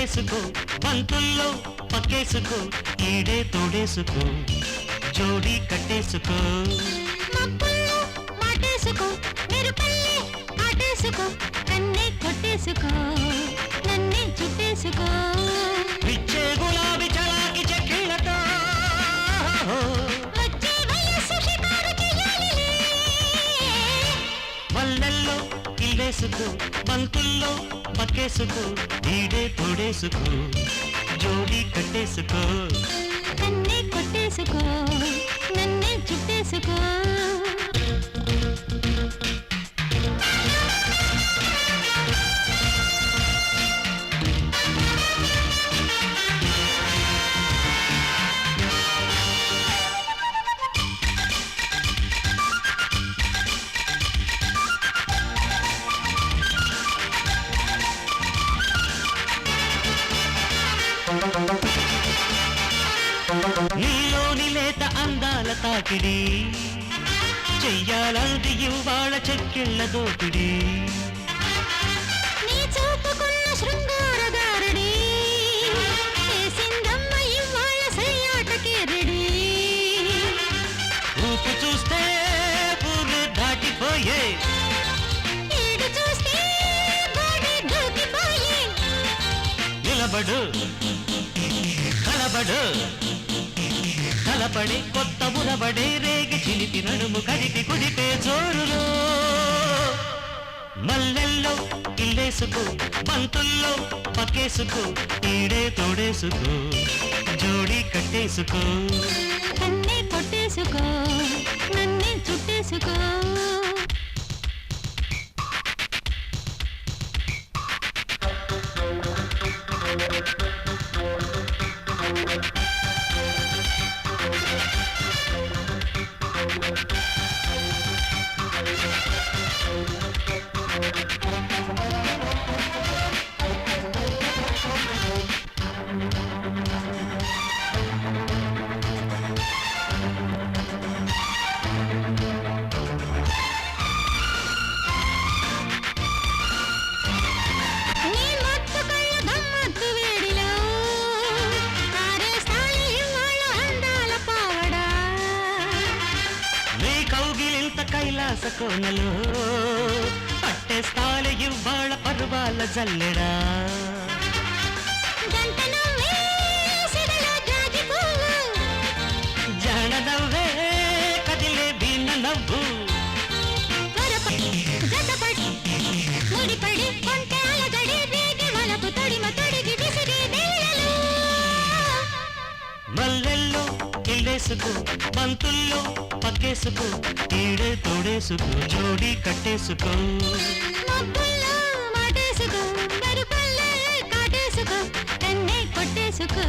ఇల్లేసుకో బంతుల్లో పక్కేసుకో ఈడే తోడేసుకో జోడీ కట్టేసుకో మబ్బుల్లో మాటేసుకో మెరుపల్లే ఆటేసుకో కన్నే కొట్టేసుకో నన్నే చుట్టేసుకో విచ్చే గులాబీ చలాకి చెక్కిళ్ళతో వచ్చే వయస్సు షికారు చెయ్యాలిలే వల్లెల్లో ఇల్లేసుకో బంతుల్లో పక్కేసుకో ఈడే తోడేసుకో జోడీ కట్టేసుకో కన్నే కొట్టేసుకో నన్నే చుట్టేసుకో నీలోని లేత అందాల తాకిడి చెయ్యాలంది ఇవాళ చెక్కిళ్ళ దోపిడి నీ చూపుకున్న శృంగార దారుడి చేసిందమ్మ ఇవాళ సయ్యాటకి రెడీ ఊపు చూస్తే పూలు దాటిపోయే ఈడు చూస్తే బాడీ దూకిపోయే నిలబడు కలబడు కలపడి కొత్త ఉరబడే రేగి చిలిపి నడుము కదిపి కుదిపే జోరులో మల్లెల్లో ఇల్లేసుకో బంతుల్లో పక్కేసుకో ఈడే తోడేసుకో జోడీ కట్టేసుకో కన్నే కొట్టేసుకో నన్నే చుట్టేసుకో నీ మత్తు కళ్ళ గమ్మత్తు వేడిలో ఆరేస్తాయి ఇవాళ అందాల పావడా నీ కౌగిలింత కైలాస కోనలో పట్టేస్తాలే ఇవాళ పర్వాల జల్లెడా గంట నవ్వే సిగలో జాజి పువ్వు జనదవ్వే కదిలే వీణ నవ్వు త్వరపడి జతపడి ముడిపడి కొంటె అలజడి రేగి వలపు తొడిమ తొడిగి విసిరి వేళలు మల్లెల్లో ఇల్లేసుకో బంతుల్లో పక్కేసుకో ఈడే తోడేసుకో జోడీ కట్టేసుకో మబ్బుల్లో మాటేసుకో మెరుపల్లే కాటేసుకో కన్నే కొట్టేసుకో